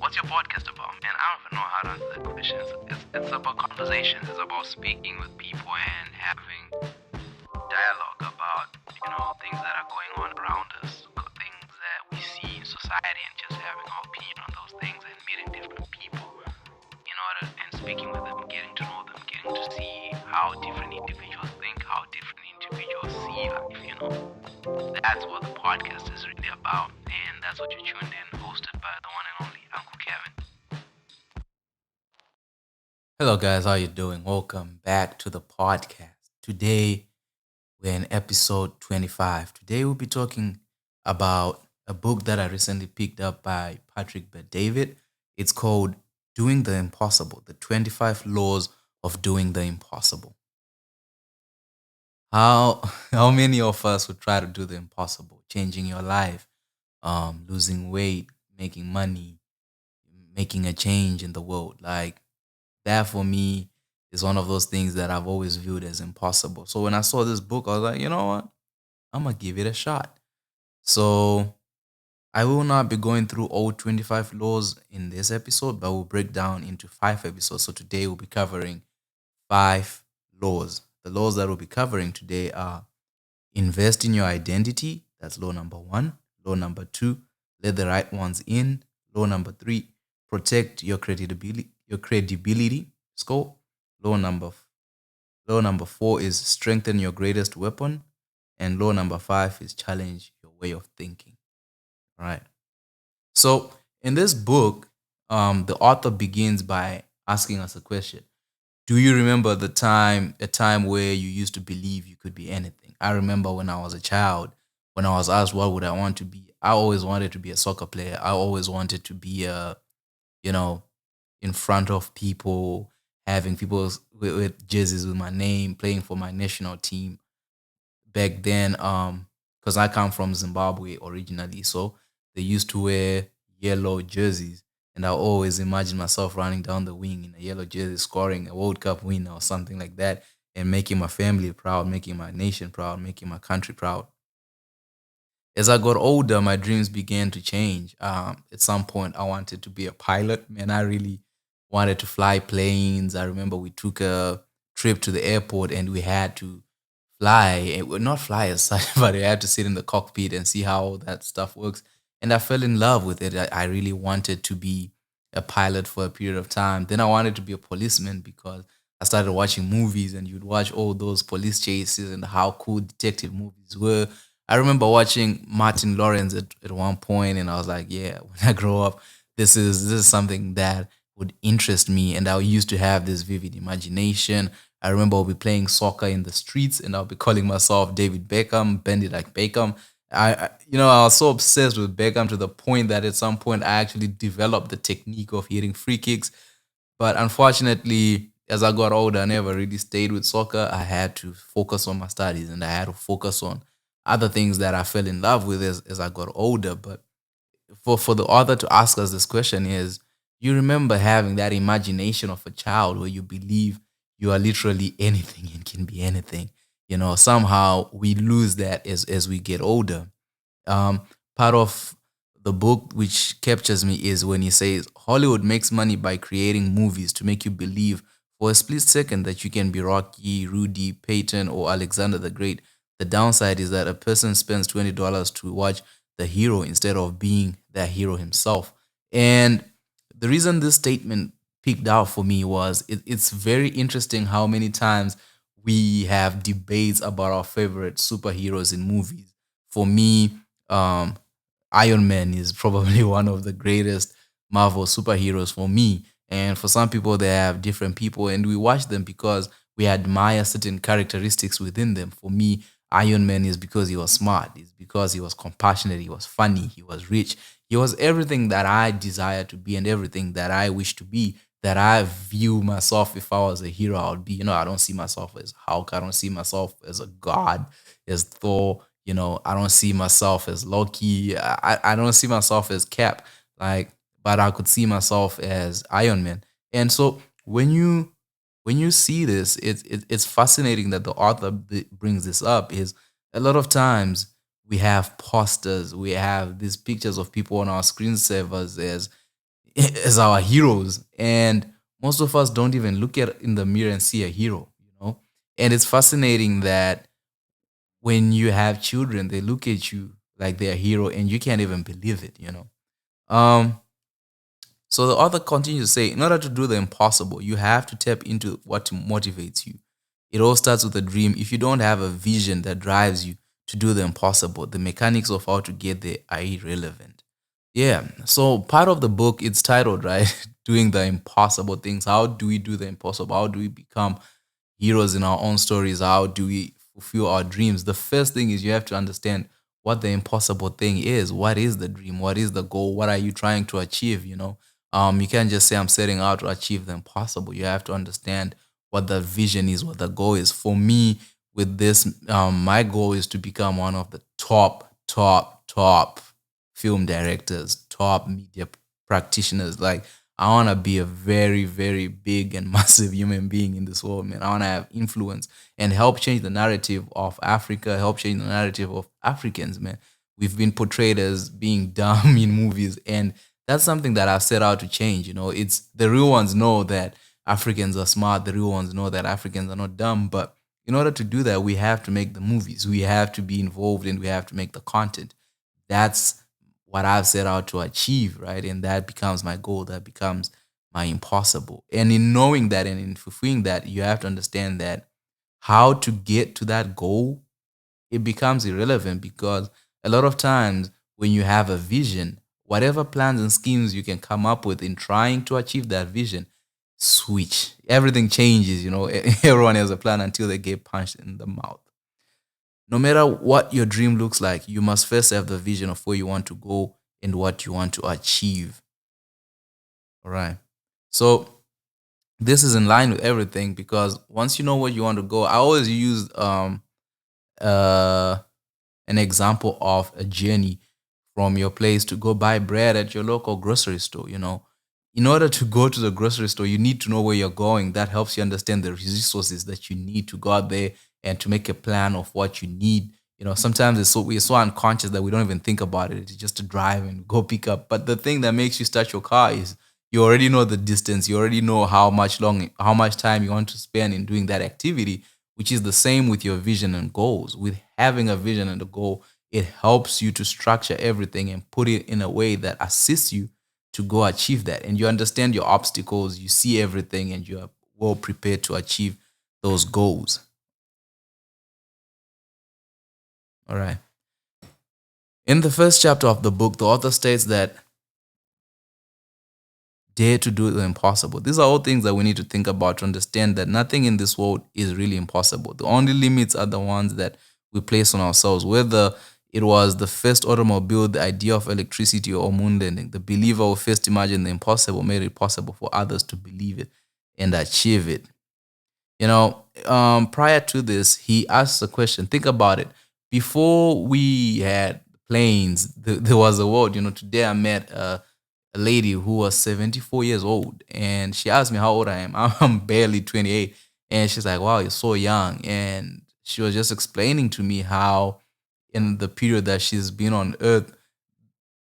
what's your podcast about, man? I don't even know how to answer that question. It's about conversation. It's about speaking with people and having dialogue about, things that are going on around us, things that we see in society, and just having our opinion on those things and meeting different people and speaking with them, getting to know them, getting to see how different individuals think, how different individuals see life. That's what the podcast is really about, and that's what you're tuned in, hosted by the one and only Uncle Kevin. Hello, guys. How you doing? Welcome back to the podcast. Today we're in episode 25. Today we'll be talking about a book that I recently picked up by Patrick Bet-David. It's called Doing the Impossible: The 25 Laws of Doing the Impossible. How how many of us would try to do the impossible? Changing your life, losing weight, making money, making a change in the world. Like that for me is one of those things that I've always viewed as impossible. So when I saw this book, I was like, you know what? I'm gonna give it a shot. So I will not be going through all 25 laws in this episode, but we'll break down into 5 episodes. So today we'll be covering 5 laws. The laws that we'll be covering today are: invest in your identity. That's law number one. Law number two, let the right ones in. Law number three, protect your credibility. Your credibility score. Law number law number four is strengthen your greatest weapon, and law number five is challenge your way of thinking. All right. So in this book, the author begins by asking us a question. Do you remember a time where you used to believe you could be anything? I remember when I was a child, when I was asked what would I want to be, I always wanted to be a soccer player. I always wanted to be you know, in front of people, having people with jerseys with my name, playing for my national team back then. Because I come from Zimbabwe originally, so they used to wear yellow jerseys, and I always imagine myself running down the wing in a yellow jersey, scoring a World Cup win or something like that, and making my family proud, making my nation proud, making my country proud. As I got older, my dreams began to change. At some point, I wanted to be a pilot. Man, I really wanted to fly planes. I remember we took a trip to the airport and we had to fly. Well, not fly as such, but we had to sit in the cockpit and see how all that stuff works. And I fell in love with it. I really wanted to be a pilot for a period of time. Then I wanted to be a policeman because I started watching movies, and you'd watch all those police chases and how cool detective movies were. I remember watching Martin Lawrence at one point, and I was like, yeah, when I grow up, this is something that would interest me. And I used to have this vivid imagination. I remember I'll be playing soccer in the streets, and I'll be calling myself David Beckham, bend it like Beckham. I was so obsessed with Beckham to the point that at some point I actually developed the technique of hitting free kicks. But unfortunately, as I got older, I never really stayed with soccer. I had to focus on my studies, and I had to focus on other things that I fell in love with as I got older. But for the author to ask us this question is, you remember having that imagination of a child where you believe you are literally anything and can be anything. Somehow we lose that as we get older. um, Part of the book which captures me is when he says Hollywood makes money by creating movies to make you believe for a split second that you can be Rocky, Rudy, Peyton, or Alexander the Great. The downside is that a person spends $20 to watch the hero instead of being that hero himself. And the reason this statement picked out for me was it's very interesting how many times we have debates about our favorite superheroes in movies. For me, um, Iron Man is probably one of the greatest Marvel superheroes for me. And for some people, they have different people, and we watch them because we admire certain characteristics within them. For me, Iron Man is because he was smart, it's because he was compassionate, he was funny, he was rich, he was everything that I desire to be and everything that I wish to be. That I view myself, if I was a hero, I would be. I don't see myself as Hulk. I don't see myself as a god, as Thor. I don't see myself as Loki. I don't see myself as Cap. Like, but I could see myself as Iron Man. And so when you see this, it's fascinating that the author brings this up. Is a lot of times we have posters, we have these pictures of people on our screensavers as as our heroes. And most of us don't even look at in the mirror and see a hero, you know. And it's fascinating that when you have children, they look at you like they're a hero, and you can't even believe it, you know. Um, so the author continues to say, in order to do the impossible, you have to tap into what motivates you. It all starts with a dream. If you don't have a vision that drives you to do the impossible, the mechanics of how to get there are irrelevant. Yeah. So part of the book, it's titled, right? Doing the impossible things. How do we do the impossible? How do we become heroes in our own stories? How do we fulfill our dreams? The first thing is you have to understand what the impossible thing is. What is the dream? What is the goal? What are you trying to achieve? You know, you can't just say I'm setting out to achieve the impossible. You have to understand what the vision is, what the goal is. For me, with this, my goal is to become one of the top film directors, top media practitioners. Like, I want to be a very, very big and massive human being in this world, man. I want to have influence and help change the narrative of Africa, help change the narrative of Africans, man. We've been portrayed as being dumb in movies, and that's something that I've set out to change. You know, it's the real ones know that Africans are smart, the real ones know that Africans are not dumb. But in order to do that, we have to make the movies, we have to be involved, and we have to make the content. That's what I've set out to achieve, right? And that becomes my goal, that becomes my impossible. And in knowing that and in fulfilling that, you have to understand that how to get to that goal, it becomes irrelevant, because a lot of times when you have a vision, whatever plans and schemes you can come up with in trying to achieve that vision, switch. Everything changes, you know. Everyone has a plan until they get punched in the mouth. No matter what your dream looks like, you must first have the vision of where you want to go and what you want to achieve. All right. So this is in line with everything, because once you know where you want to go, I always use uh an example of a journey from your place to go buy bread at your local grocery store. You know, in order to go to the grocery store, you need to know where you're going. That helps you understand the resources that you need to go out there and to make a plan of what you need. You know, sometimes we're so unconscious that we don't even think about it. It's just to drive and go pick up. But the thing that makes you start your car is you already know the distance. You already know how much time you want to spend in doing that activity, which is the same with your vision and goals. With having a vision and a goal, it helps you to structure everything and put it in a way that assists you to go achieve that. And you understand your obstacles, you see everything, and you are well prepared to achieve those goals. All right. In the first chapter of the book, the author states that dare to do the impossible. These are all things that we need to think about to understand that nothing in this world is really impossible. The only limits are the ones that we place on ourselves. Whether it was the first automobile, the idea of electricity, or moon landing, the believer who first imagined the impossible made it possible for others to believe it and achieve it. You know, prior to this, he asked a question. Think about it. Before we had planes, there was a world. You know, today I met a lady who was 74 years old, and she asked me how old I am. I'm barely 28. And she's like, wow, you're so young. And she was just explaining to me how, in the period that she's been on Earth,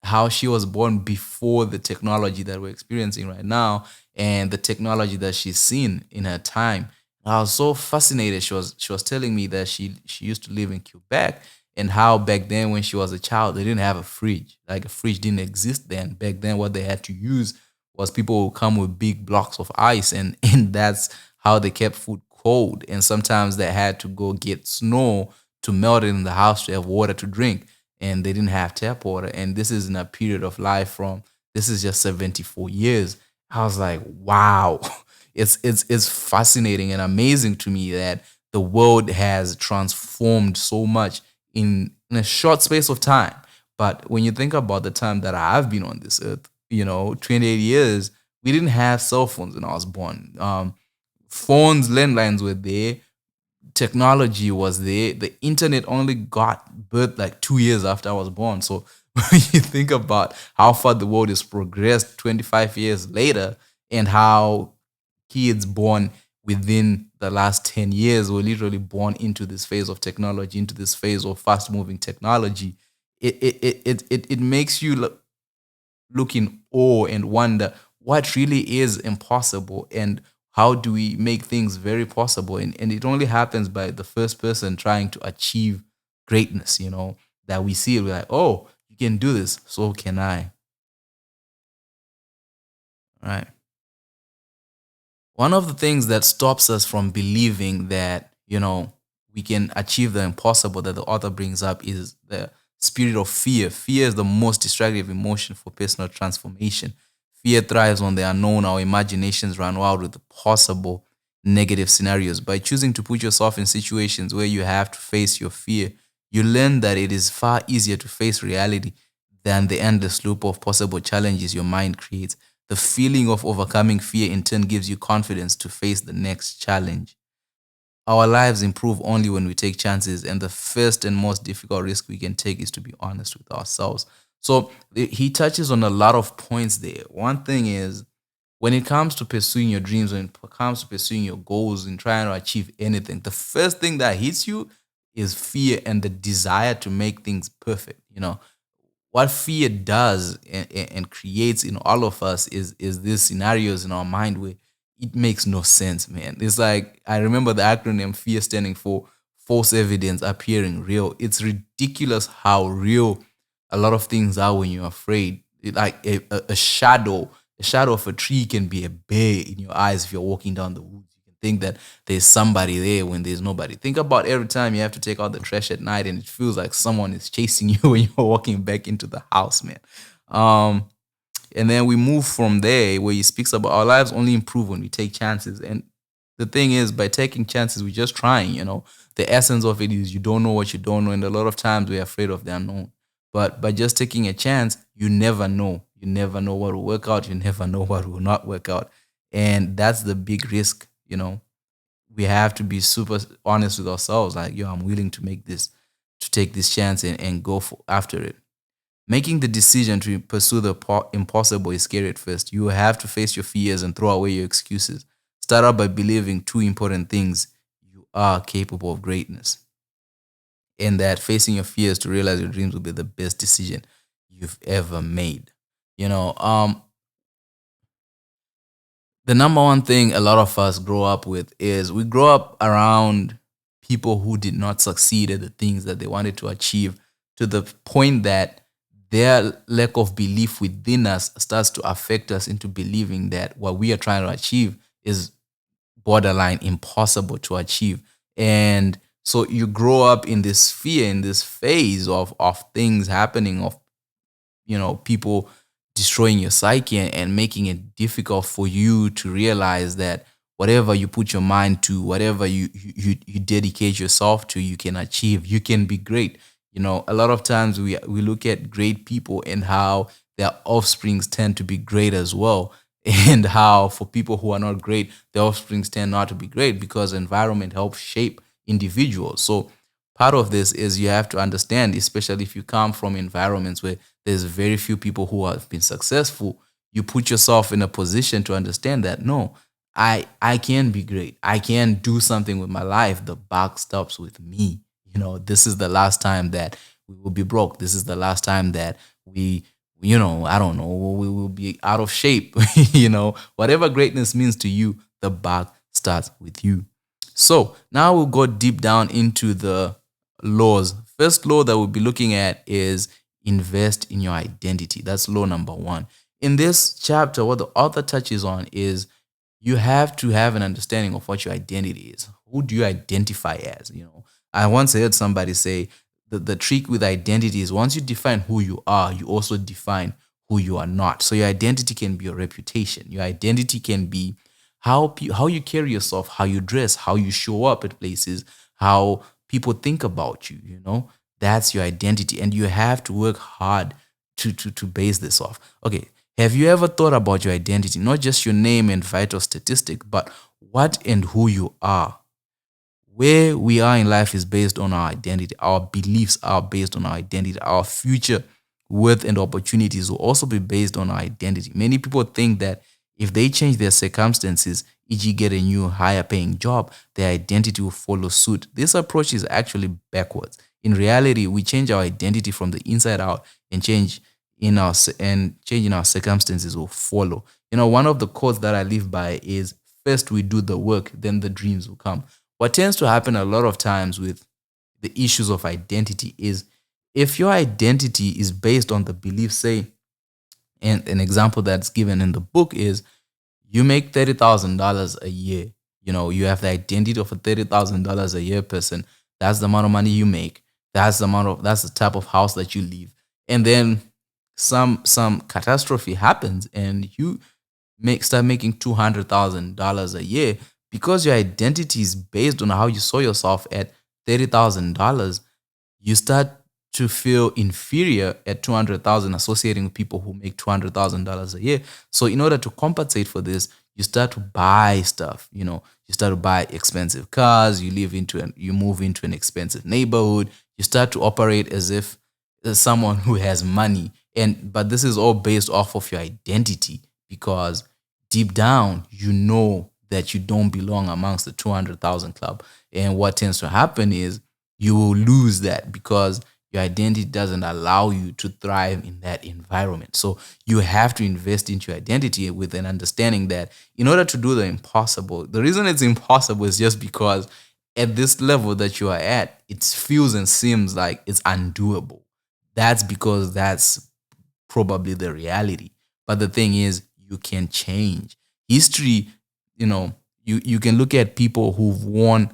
how she was born before the technology that we're experiencing right now and the technology that she's seen in her time. I was so fascinated. She was telling me that she used to live in Quebec, and how back then when she was a child they didn't have a fridge. Like, a fridge didn't exist then. Back then what they had to use was people would come with big blocks of ice, and and that's how they kept food cold. And sometimes they had to go get snow to melt it in the house to have water to drink, and they didn't have tap water. And this is in a period of life from, this is just 74 years. I was like, wow. It's fascinating and amazing to me that the world has transformed so much in a short space of time. But when you think about the time that I've been on this earth, 28 years, we didn't have cell phones when I was born. Phones, landlines were there, technology was there. The internet only got birth like 2 years after I was born. So when you think about how far the world has progressed 25 years later, and how kids born within the last 10 years were literally born into this phase of technology, into this phase of fast moving technology, it makes you look in awe and wonder what really is impossible and how do we make things very possible. And it only happens by the first person trying to achieve greatness, that we see it. We're like, oh, you can do this, so can I. Right. One of the things that stops us from believing that, we can achieve the impossible that the author brings up is the spirit of fear. Fear is the most destructive emotion for personal transformation. Fear thrives on the unknown. Our imaginations run wild with the possible negative scenarios. By choosing to put yourself in situations where you have to face your fear, you learn that it is far easier to face reality than the endless loop of possible challenges your mind creates. The feeling of overcoming fear in turn gives you confidence to face the next challenge. Our lives improve only when we take chances, and the first and most difficult risk we can take is to be honest with ourselves. So he touches on a lot of points there. One thing is, when it comes to pursuing your dreams, when it comes to pursuing your goals and trying to achieve anything, the first thing that hits you is fear and the desire to make things perfect. What fear does and creates in all of us is these scenarios in our mind where it makes no sense, man. It's like, I remember the acronym fear standing for false evidence appearing real. It's ridiculous how real a lot of things are when you're afraid. Like a shadow of a tree can be a bear in your eyes if you're walking down the woods. You can think that there's somebody there when there's nobody. Think about every time you have to take out the trash at night and it feels like someone is chasing you when you're walking back into the house, man. Um, and then we move from there where he speaks about our lives only improve when we take chances. And the thing is, by taking chances, we're just trying. The essence of it is you don't know what you don't know. And a lot of times we're afraid of the unknown. But by just taking a chance, you never know. You never know what will work out. You never know what will not work out. And that's the big risk. We have to be super honest with ourselves. Like, yo, I'm willing to to take this chance and go after it. Making the decision to pursue the impossible is scary at first. You have to face your fears and throw away your excuses. Start out by believing two important things: you are capable of greatness, and that facing your fears to realize your dreams will be the best decision you've ever made. You know, um, the number one thing a lot of us grow up with is we grow up around people who did not succeed at the things that they wanted to achieve, to the point that their lack of belief within us starts to affect us into believing that what we are trying to achieve is borderline impossible to achieve. And so you grow up in this fear, in this phase of things happening, of people destroying your psyche and making it difficult for you to realize that whatever you put your mind to, whatever you dedicate yourself to, you can achieve. You can be great. A lot of times we look at great people and how their offsprings tend to be great as well, and how for people who are not great, their offsprings tend not to be great because environment helps shape individuals. So part of this is you have to understand, especially if you come from environments where there's very few people who have been successful, you put yourself in a position to understand that no, I can be great. I can do something with my life. The buck stops with me. This is the last time that we will be broke. This is the last time that I don't know, we will be out of shape. Whatever greatness means to you, the buck starts with you. So now we'll go deep down into the laws. First law that we'll be looking at is invest in your identity. That's law number one. In this chapter, what the author touches on is you have to have an understanding of what your identity is. Who do you identify as? I once heard somebody say that the trick with identity is once you define who you are, you also define who you are not. So your identity can be your reputation. Your identity can be how you carry yourself, how you dress, how you show up at places, how people think about you. That's your identity, and you have to work hard to base this off. Okay, have you ever thought about your identity, not just your name and vital statistic, but what and who you are? Where we are in life is based on our identity. Our beliefs are based on our identity. Our future worth and opportunities will also be based on our identity. Many people think that if they change their circumstances, e.g., get a new higher paying job, their identity will follow suit. This approach is actually backwards. In reality, we change our identity from the inside out and change and changing our circumstances will follow. One of the quotes that I live by is, first we do the work, then the dreams will come. What tends to happen a lot of times with the issues of identity is, if your identity is based on the belief, say, and an example that's given in the book is, you make $30,000 a year. You have the identity of a $30,000 a year person. That's the amount of money you make. That's the type of house that you live. And then some catastrophe happens, and you start making $200,000 a year, because your identity is based on how you saw yourself at $30,000. You start to feel inferior at 200,000, associating with people who make $200,000 a year. So in order to compensate for this, you start to buy stuff. You start to buy expensive cars. You move into an expensive neighborhood. You start to operate as if as someone who has money. But this is all based off of your identity, because deep down, you know that you don't belong amongst the 200,000 club. And what tends to happen is, you will lose that, because your identity doesn't allow you to thrive in that environment. So you have to invest into your identity with an understanding that in order to do the impossible, the reason it's impossible is just because at this level that you are at, it feels and seems like it's undoable. That's because that's probably the reality. But the thing is, you can change. History, you can look at people who've won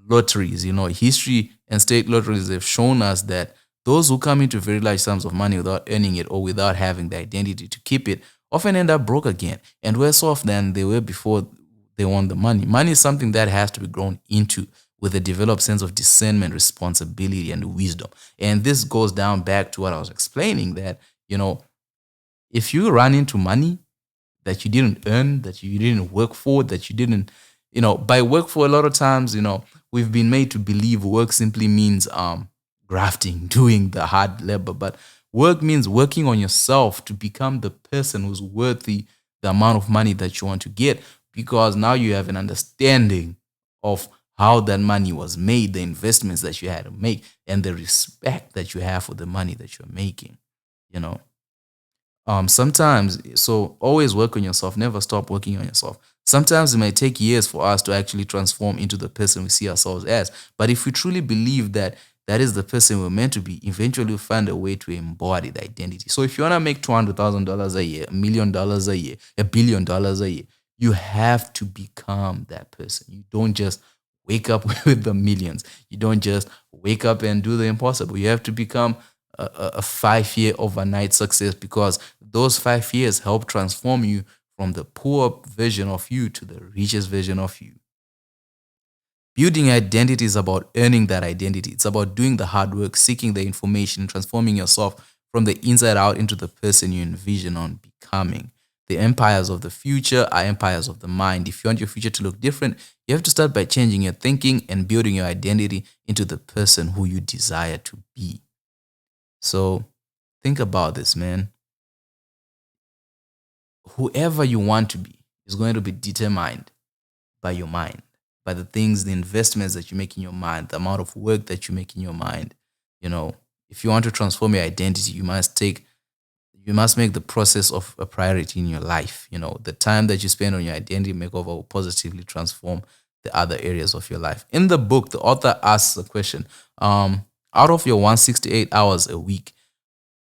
lotteries. History and state lotteries have shown us that those who come into very large sums of money without earning it, or without having the identity to keep it, often end up broke again and worse off than they were before they won the money. Money is something that has to be grown into with a developed sense of discernment, responsibility, and wisdom. And this goes down back to what I was explaining, that, if you run into money that you didn't earn, that you didn't work for, that you didn't, by work for, a lot of times, we've been made to believe work simply means grafting, doing the hard labor. But work means working on yourself to become the person who's worthy the amount of money that you want to get, because now you have an understanding of how that money was made, the investments that you had to make, and the respect that you have for the money that you're making. You know, Sometimes, so always work on yourself, never stop working on yourself. Sometimes it may take years for us to actually transform into the person we see ourselves as. But if we truly believe that that is the person we're meant to be, eventually we'll find a way to embody the identity. So if you want to make $200,000 a year, $1,000,000 a year, $1 billion a year, you have to become that person. You don't just wake up with the millions. You don't just wake up and do the impossible. You have to become a 5-year overnight success, because those 5 years help transform you from the poor version of you to the richest version of you. Building identity is about earning that identity. It's about doing the hard work, seeking the information, transforming yourself from the inside out into the person you envision on becoming. The empires of the future are empires of the mind. If you want your future to look different, you have to start by changing your thinking and building your identity into the person who you desire to be. So think about this, man. Whoever you want to be is going to be determined by your mind, by the things, the investments that you make in your mind, the amount of work that you make in your mind. If you want to transform your identity, you must make the process of a priority in your life. The time that you spend on your identity makeover will positively transform the other areas of your life. In the book, the author asks a question: out of your 168 hours a week,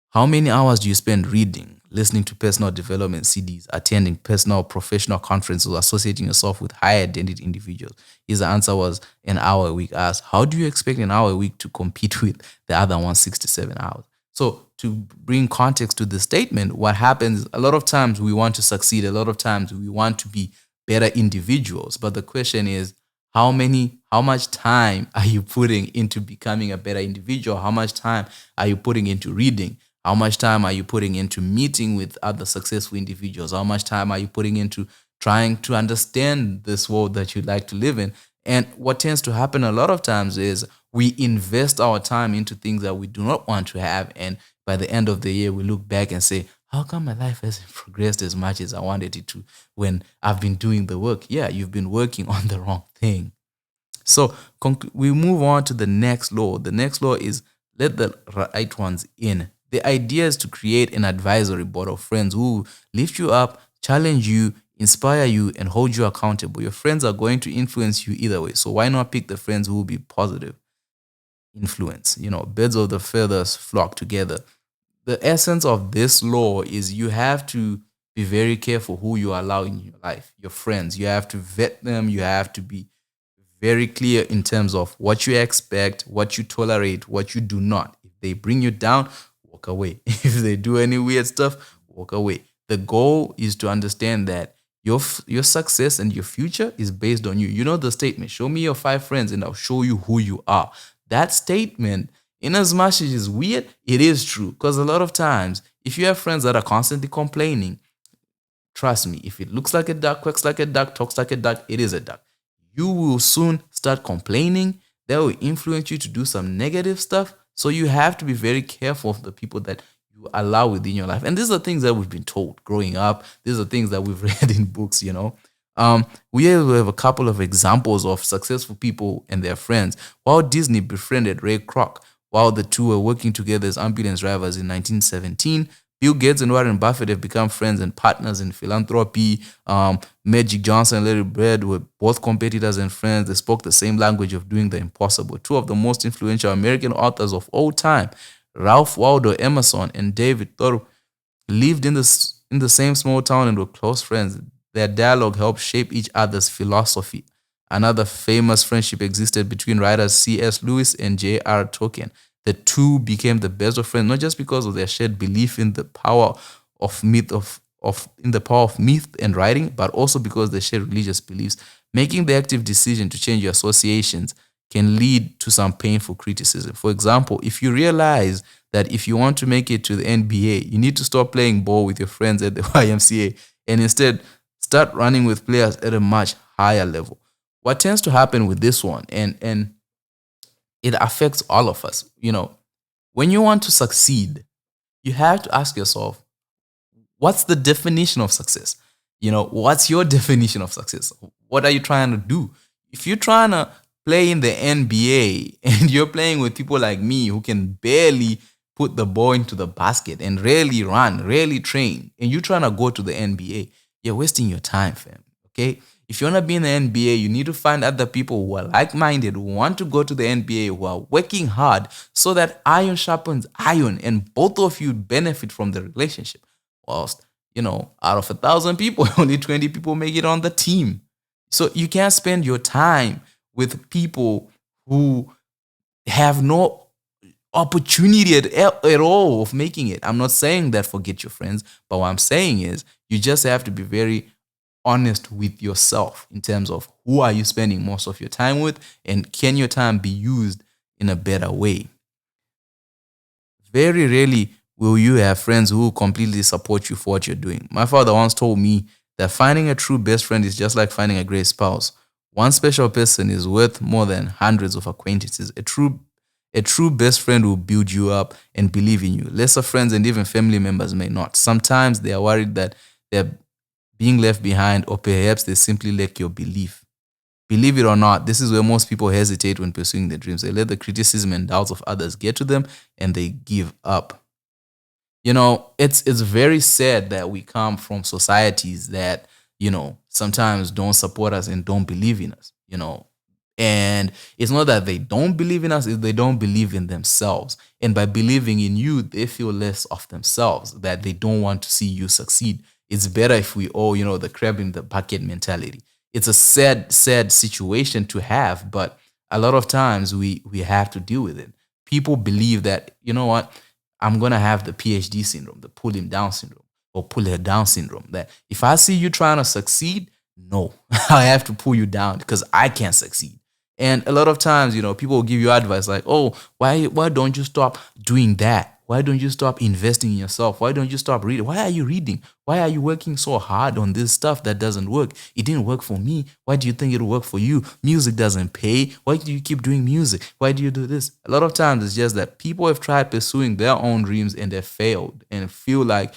how many hours do you spend reading, listening to personal development CDs, attending personal professional conferences, or associating yourself with high identity individuals? His answer was an hour a week. I asked, how do you expect an hour a week to compete with the other 167 hours? So to bring context to the statement, what happens, a lot of times we want to succeed. A lot of times we want to be better individuals. But the question is, how much time are you putting into becoming a better individual? How much time are you putting into reading? How much time are you putting into meeting with other successful individuals? How much time are you putting into trying to understand this world that you'd like to live in? And what tends to happen a lot of times is we invest our time into things that we do not want to have. And by the end of the year, we look back and say, how come my life hasn't progressed as much as I wanted it to when I've been doing the work? Yeah, you've been working on the wrong thing. So we move on to the next law. The next law is, let the right ones in The idea is to create an advisory board of friends who lift you up, challenge you, inspire you, and hold you accountable. Your friends are going to influence you either way. So why not pick the friends who will be positive influence? Birds of the feathers flock together. The essence of this law is you have to be very careful who you allow in your life, your friends. You have to vet them. You have to be very clear in terms of what you expect, what you tolerate, what you do not. If they bring you down, walk away. If they do any weird stuff, walk away. The goal is to understand that your success and your future is based on you. You know the statement, show me your five friends and I'll show you who you are. That statement, in as much as it's weird, it is true. Because a lot of times, if you have friends that are constantly complaining, trust me, if it looks like a duck, quacks like a duck, talks like a duck, it is a duck. You will soon start complaining. That will influence you to do some negative stuff. So you have to be very careful of the people that you allow within your life. And these are things that we've been told growing up. These are things that we've read in books. We have a couple of examples of successful people and their friends. Walt Disney befriended Ray Kroc while the two were working together as ambulance drivers in 1917. Bill Gates and Warren Buffett have become friends and partners in philanthropy. Magic Johnson and Larry Bird were both competitors and friends. They spoke the same language of doing the impossible. Two of the most influential American authors of all time, Ralph Waldo Emerson and David Thoreau, lived in the same small town and were close friends. Their dialogue helped shape each other's philosophy. Another famous friendship existed between writers C.S. Lewis and J.R. Tolkien. The two became the best of friends, not just because of their shared belief in the power of myth and writing, but also because they share religious beliefs. Making the active decision to change your associations can lead to some painful criticism. For example, if you realize that if you want to make it to the NBA, you need to stop playing ball with your friends at the YMCA and instead start running with players at a much higher level. What tends to happen with this one, and it affects all of us, when you want to succeed, you have to ask yourself, what's the definition of success? What's your definition of success? What are you trying to do? If you're trying to play in the NBA and you're playing with people like me who can barely put the ball into the basket and rarely run, rarely train, and you're trying to go to the NBA, you're wasting your time, fam. Okay? If you want to be in the NBA, you need to find other people who are like-minded, who want to go to the NBA, who are working hard so that iron sharpens iron and both of you benefit from the relationship. Whilst, out of 1,000 people, only 20 people make it on the team. So you can't spend your time with people who have no opportunity at all of making it. I'm not saying that forget your friends, but what I'm saying is you just have to be very honest with yourself in terms of who are you spending most of your time with and can your time be used in a better way. Very rarely will you have friends who completely support you for what you're doing. My father once told me that finding a true best friend is just like finding a great spouse. One special person is worth more than hundreds of acquaintances. A true best friend will build you up and believe in you. Lesser friends and even family members may not. Sometimes they are worried that they're being left behind, or perhaps they simply lack your belief. Believe it or not, this is where most people hesitate when pursuing their dreams. They let the criticism and doubts of others get to them and they give up. It's very sad that we come from societies that, sometimes don't support us and don't believe in us, And it's not that they don't believe in us, it's they don't believe in themselves. And by believing in you, they feel less of themselves, that they don't want to see you succeed. It's better if we all, the crab in the bucket mentality. It's a sad situation to have, but a lot of times we have to deal with it. People believe that, what, I'm going to have the PhD syndrome, the pull him down syndrome, or pull her down syndrome. That if I see you trying to succeed, no, I have to pull you down because I can't succeed. And a lot of times, people will give you advice like, oh, why don't you stop doing that? Why don't you stop investing in yourself? Why don't you stop reading? Why are you reading? Why are you working so hard on this stuff that doesn't work? It didn't work for me. Why do you think it'll work for you? Music doesn't pay. Why do you keep doing music? Why do you do this? A lot of times it's just that people have tried pursuing their own dreams and they've failed and feel like,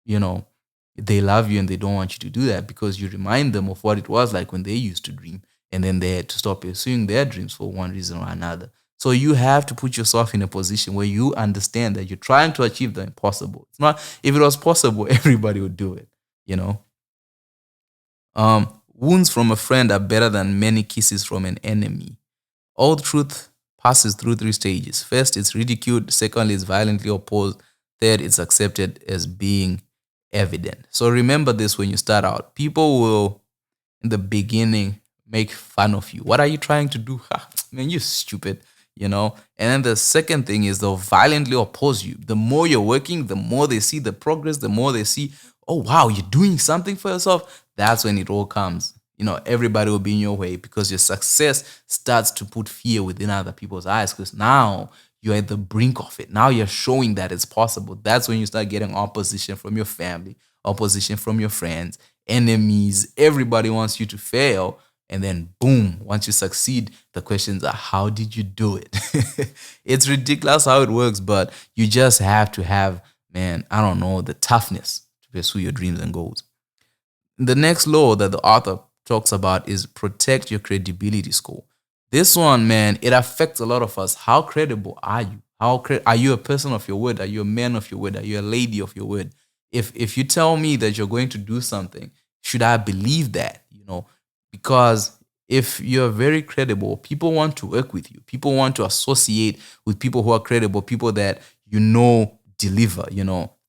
they love you and they don't want you to do that because you remind them of what it was like when they used to dream. And then they had to stop pursuing their dreams for one reason or another. So you have to put yourself in a position where you understand that you're trying to achieve the impossible. It's not, if it was possible, everybody would do it, you know? Wounds from a friend are better than many kisses from an enemy. All truth passes through three stages. First, it's ridiculed. Secondly, it's violently opposed. Third, it's accepted as being evident. So remember this when you start out. People will, in the beginning, make fun of you. What are you trying to do? Ha, man, you stupid, you know? And then the second thing is they'll violently oppose you. The more you're working, the more they see the progress, the more they see, oh, wow, you're doing something for yourself. That's when it all comes. Everybody will be in your way because your success starts to put fear within other people's eyes because now you're at the brink of it. Now you're showing that it's possible. That's when you start getting opposition from your family, opposition from your friends, enemies. Everybody wants you to fail. And then, boom, once you succeed, the questions are, how did you do it? It's ridiculous how it works, but you just have to have, man, I don't know, the toughness to pursue your dreams and goals. The next law that the author talks about is protect your credibility score. This one, man, it affects a lot of us. How credible are you? Are you a person of your word? Are you a man of your word? Are you a lady of your word? If you tell me that you're going to do something, should I believe that? Because if you're very credible, people want to work with you. People want to associate with people who are credible, people that deliver.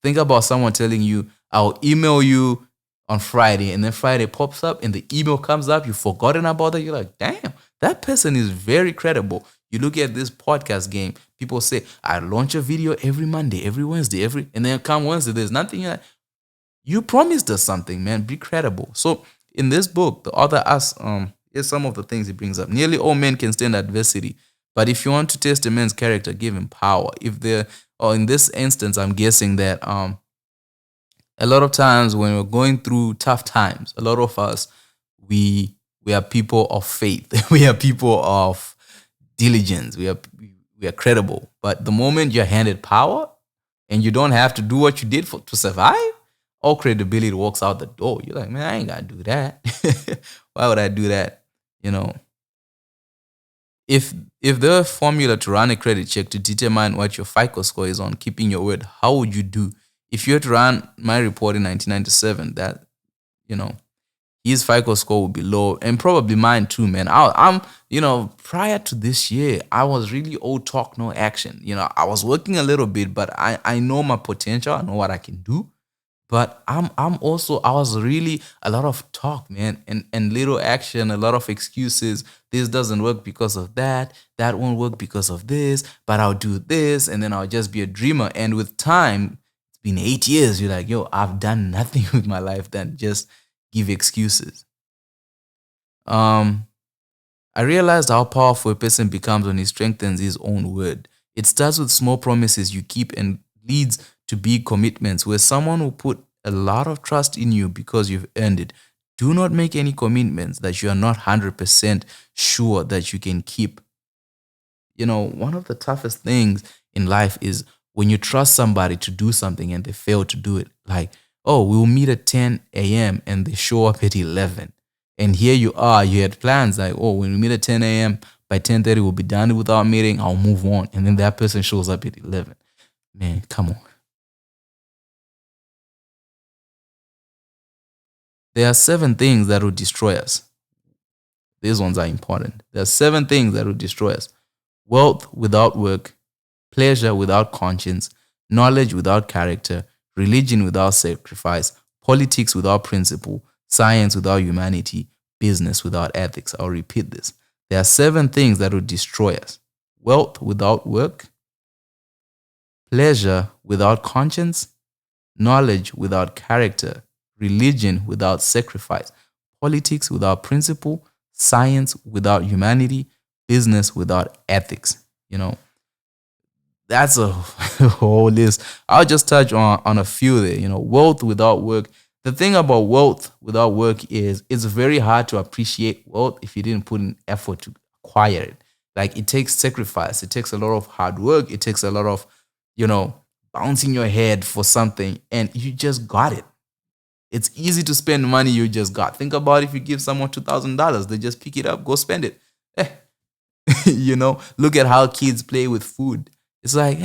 Think about someone telling you, I'll email you on Friday, and then Friday pops up and the email comes up, you've forgotten about that. You're like, damn, that person is very credible. You look at this podcast game, people say, I launch a video every Monday, every Wednesday, and then come Wednesday, there's nothing. You promised us something, man. Be credible. So in this book, the author asks, here's some of the things he brings up. Nearly all men can stand adversity, but if you want to test a man's character, give him power. In this instance, I'm guessing that a lot of times when we're going through tough times, a lot of us, we are people of faith. We are people of diligence. We are credible. But the moment you're handed power and you don't have to do what you did to survive, all credibility walks out the door. You're like, man, I ain't got to do that. Why would I do that? If the formula to run a credit check to determine what your FICO score is on keeping your word, how would you do? If you had to run my report in 1997, that, his FICO score would be low, and probably mine too, man. I'm prior to this year, I was really old talk, no action. I was working a little bit, but I know my potential. I know what I can do. But I was really a lot of talk, man, and little action, a lot of excuses. This doesn't work because of that. That won't work because of this, but I'll do this. And then I'll just be a dreamer. And with time, it's been 8 years. You're like, yo, I've done nothing with my life than just give excuses. I realized how powerful a person becomes when he strengthens his own word. It starts with small promises you keep and leads to big commitments where someone will put a lot of trust in you because you've earned it. Do not make any commitments that you are not 100% sure that you can keep. One of the toughest things in life is when you trust somebody to do something and they fail to do it. Like, oh, we'll meet at 10 a.m. and they show up at 11. And here you are, you had plans like, oh, when we meet at 10 a.m., by 10:30 we'll be done with our meeting, I'll move on. And then that person shows up at 11. Man, come on. There are 7 things that will destroy us. These ones are important. There are 7 things that will destroy us. Wealth without work, pleasure without conscience, knowledge without character, religion without sacrifice, politics without principle, science without humanity, business without ethics. I'll repeat this. There are 7 things that will destroy us. Wealth without work, pleasure without conscience, knowledge without character, religion without sacrifice, politics without principle, science without humanity, business without ethics. That's a whole list. I'll just touch on a few there. Wealth without work. The thing about wealth without work is it's very hard to appreciate wealth if you didn't put in effort to acquire it. Like, it takes sacrifice. It takes a lot of hard work. It takes a lot of, bouncing your head for something, and you just got it. It's easy to spend money you just got. Think about if you give someone $2,000, they just pick it up, go spend it. Look at how kids play with food. It's like,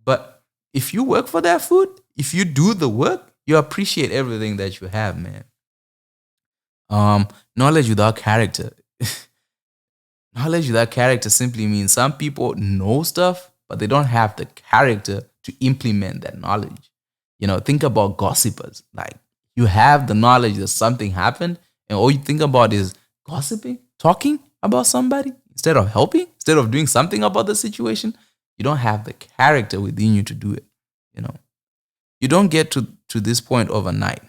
but if you work for that food, if you do the work, you appreciate everything that you have, man. Knowledge without character. Knowledge without character simply means some people know stuff, but they don't have the character to implement that knowledge. Think about gossipers. Like, you have the knowledge that something happened, and all you think about is gossiping, talking about somebody instead of helping, instead of doing something about the situation. You don't have the character within you to do it. You know, you don't get to this point overnight.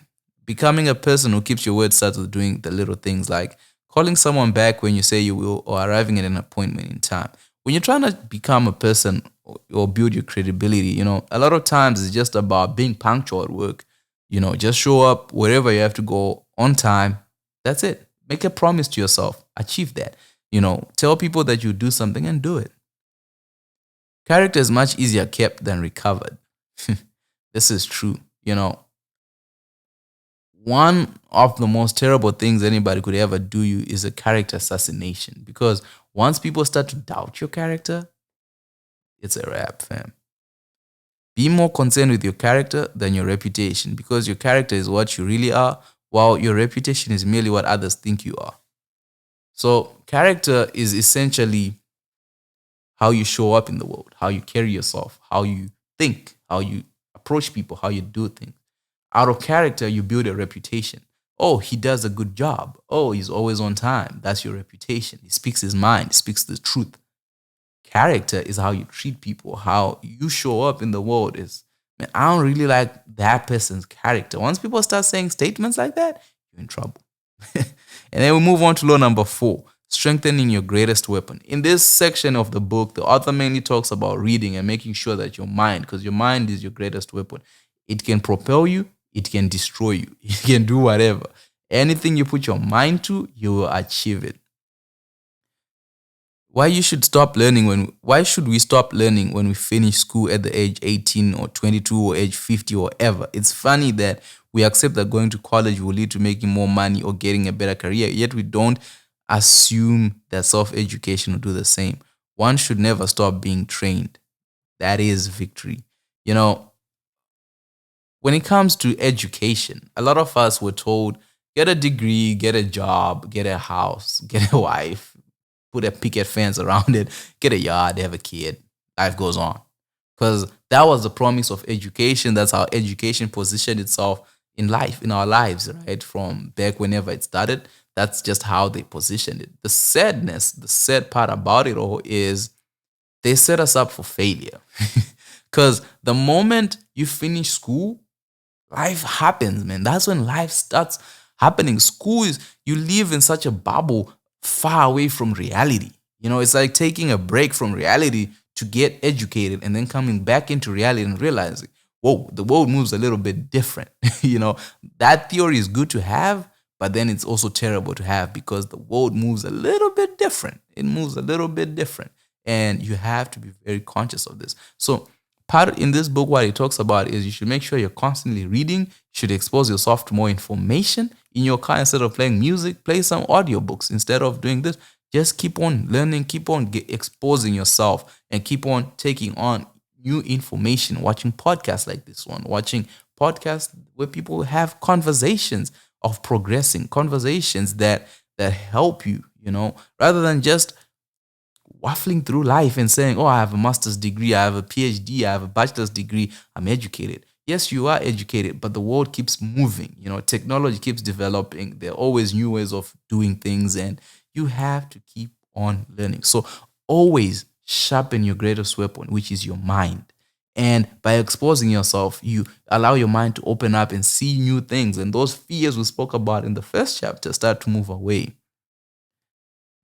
Becoming a person who keeps your word starts with doing the little things like calling someone back when you say you will, or arriving at an appointment in time. When you're trying to become a person or build your credibility, a lot of times it's just about being punctual at work. Just show up wherever you have to go on time. That's it. Make a promise to yourself. Achieve that. Tell people that you do something and do it. Character is much easier kept than recovered. This is true. One of the most terrible things anybody could ever do you is a character assassination. Because once people start to doubt your character, it's a wrap, fam. Be more concerned with your character than your reputation, because your character is what you really are, while your reputation is merely what others think you are. So, character is essentially how you show up in the world, how you carry yourself, how you think, how you approach people, how you do things. Out of character, you build a reputation. Oh, he does a good job. Oh, he's always on time. That's your reputation. He speaks his mind, he speaks the truth. Character is how you treat people, how you show up in the world. Man, I don't really like that person's character. Once people start saying statements like that, you're in trouble. And then we move on to law number 4, strengthening your greatest weapon. In this section of the book, the author mainly talks about reading and making sure that your mind, because your mind is your greatest weapon. It can propel you, it can destroy you, it can do whatever. Anything you put your mind to, you will achieve it. Why should we stop learning when we finish school at the age 18 or 22 or age 50 or ever? It's funny that we accept that going to college will lead to making more money or getting a better career, yet we don't assume that self-education will do the same. One should never stop being trained. That is victory. When it comes to education, a lot of us were told, get a degree, get a job, get a house, get a wife, put a picket fence around it, get a yard, have a kid. Life goes on. Because that was the promise of education. That's how education positioned itself in life, in our lives, right? From back whenever it started, that's just how they positioned it. The sad part about it all is they set us up for failure. Because the moment you finish school, life happens, man. That's when life starts happening. School is, you live in such a bubble far away from reality. It's like taking a break from reality to get educated and then coming back into reality and realizing, whoa, the world moves a little bit different. That theory is good to have, but then it's also terrible to have because the world moves a little bit different. It moves a little bit different. And you have to be very conscious of this. So part in this book, what it talks about is you should make sure you're constantly reading. You should expose yourself to more information in your car. Instead of playing music, play some audiobooks. Instead of doing this, just keep on learning, keep on exposing yourself, and keep on taking on new information, watching podcasts like this one, watching podcasts where people have conversations of progressing, conversations that help you, rather than just waffling through life and saying, oh, I have a master's degree, I have a PhD, I have a bachelor's degree, I'm educated. Yes, you are educated, but the world keeps moving. Technology keeps developing. There are always new ways of doing things, and you have to keep on learning. So always sharpen your greatest weapon, which is your mind. And by exposing yourself, you allow your mind to open up and see new things. And those fears we spoke about in the first chapter start to move away.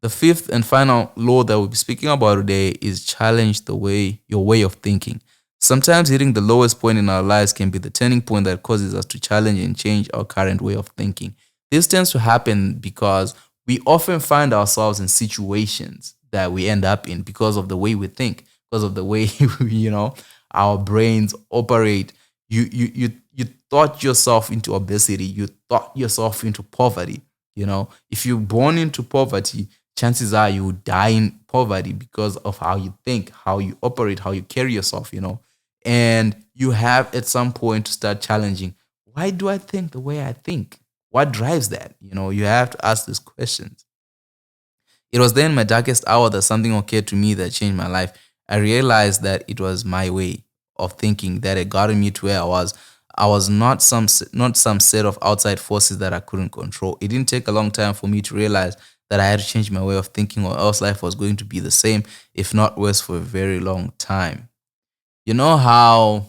The fifth and final law that we'll be speaking about today is challenge your way of thinking. Sometimes hitting the lowest point in our lives can be the turning point that causes us to challenge and change our current way of thinking. This tends to happen because we often find ourselves in situations that we end up in because of the way we think, because of the way our brains operate. You thought yourself into obesity. You thought yourself into poverty. If you're born into poverty, chances are you will die in poverty because of how you think, how you operate, how you carry yourself, And you have at some point to start challenging, why do I think the way I think? What drives that? You have to ask these questions. It was then my darkest hour that something occurred to me that changed my life. I realized that it was my way of thinking that had gotten me to where I was. I was not some set of outside forces that I couldn't control. It didn't take a long time for me to realize that I had to change my way of thinking, or else life was going to be the same, if not worse, for a very long time. You know how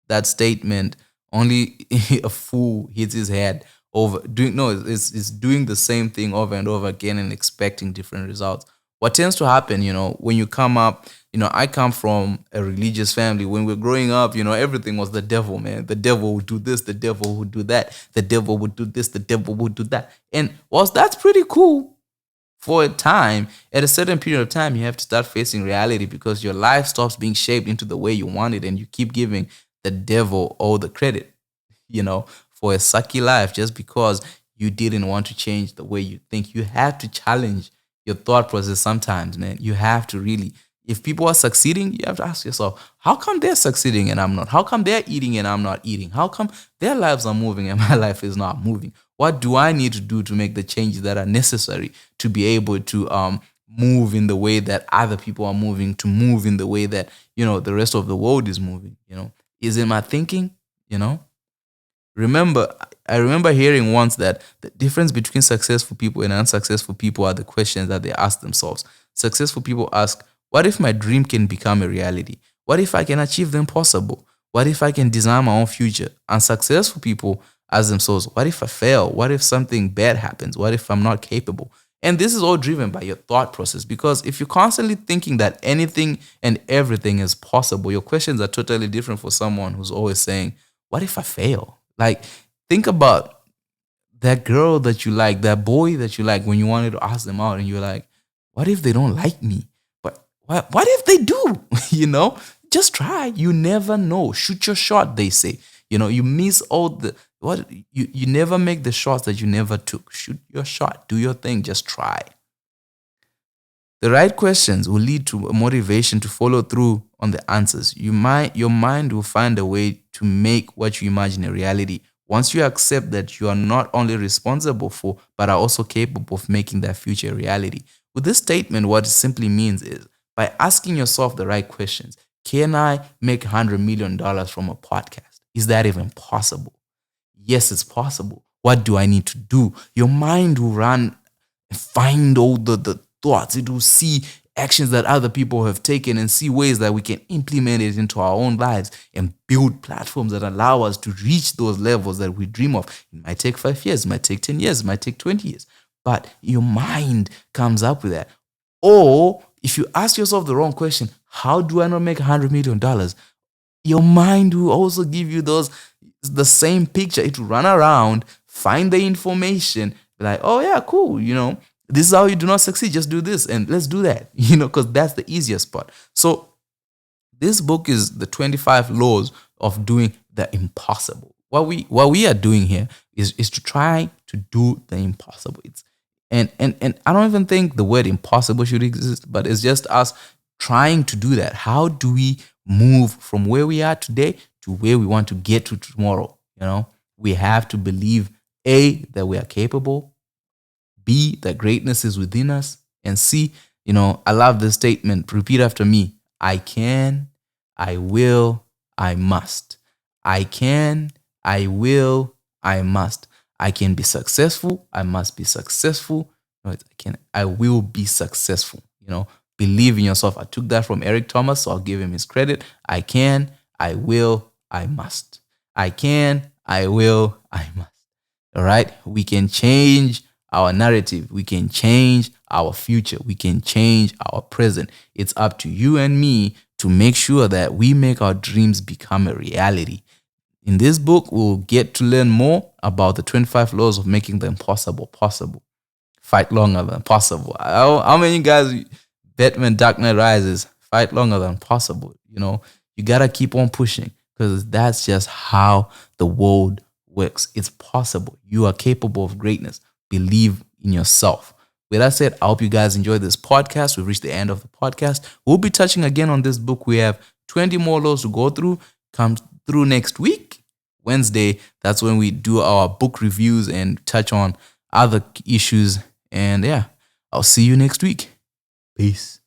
that statement, only a fool hits his head over doing, no, it's doing the same thing over and over again and expecting different results. What tends to happen, when you come up, I come from a religious family. When we're growing up, everything was the devil, man. The devil would do this, the devil would do that, the devil would do this, the devil would do that. And whilst that's pretty cool for a time, at a certain period of time, you have to start facing reality, because your life stops being shaped into the way you want it, and you keep giving the devil all the credit, for a sucky life, just because you didn't want to change the way you think. You have to challenge your thought process sometimes, man. You have to really, if people are succeeding, you have to ask yourself, how come they're succeeding and I'm not? How come they're eating and I'm not eating? How come their lives are moving and my life is not moving? What do I need to do to make the changes that are necessary to be able to move in the way that other people are moving, to move in the way that, the rest of the world is moving? Is it my thinking? Remember, I remember hearing once that the difference between successful people and unsuccessful people are the questions that they ask themselves. Successful people ask, what if my dream can become a reality? What if I can achieve the impossible? What if I can design my own future? Unsuccessful people ask themselves, what if I fail? What if something bad happens? What if I'm not capable? And this is all driven by your thought process, because if you're constantly thinking that anything and everything is possible, your questions are totally different for someone who's always saying, what if I fail? Like, think about that girl that you like, that boy that you like, when you wanted to ask them out and you're like, what if they don't like me? But what if they do? Just try. You never know. Shoot your shot, they say. You miss all the you never make the shots that you never took. Shoot your shot. Do your thing. Just try. The right questions will lead to a motivation to follow through on the answers. Your mind will find a way to make what you imagine a reality. Once you accept that you are not only responsible for, but are also capable of making that future a reality. With this statement, what it simply means is, by asking yourself the right questions, can I make $100 million from a podcast? Is that even possible? Yes, it's possible. What do I need to do? Your mind will run and find all the thoughts. It will see actions that other people have taken and see ways that we can implement it into our own lives and build platforms that allow us to reach those levels that we dream of. It might take 5 years, it might take 10 years, it might take 20 years, but your mind comes up with that. Or if you ask yourself the wrong question, how do I not make $100 million? Your mind will also give you the same picture. It will run around, find the information, be like, oh yeah, cool, this is how you do not succeed. Just do this and let's do that, because that's the easiest part. So this book is the 25 laws of doing the impossible. What we are doing here is to try to do the impossible. And I don't even think the word impossible should exist, but it's just us trying to do that. How do we move from where we are today to where we want to get to tomorrow? We have to believe, A, that we are capable, B, that greatness is within us, and C, I love this statement. Repeat after me. I can, I will, I must. I can, I will, I must. I can be successful. I must be successful. No, I will be successful. Believe in yourself. I took that from Eric Thomas, so I'll give him his credit. I can, I will, I must. I can, I will, I must. All right? We can change our narrative. We can change our future. We can change our present. It's up to you and me to make sure that we make our dreams become a reality. In this book, we'll get to learn more about the 25 laws of making the impossible possible. Fight longer than possible. How many guys, Batman Dark Knight Rises, fight longer than possible? You got to keep on pushing, because that's just how the world works. It's possible. You are capable of greatness. Believe in yourself. With that said, I hope you guys enjoyed this podcast. We've reached the end of the podcast. We'll be touching again on this book. We have 20 more laws to go through. Come through next week, Wednesday. That's when we do our book reviews and touch on other issues. And yeah, I'll see you next week. Peace.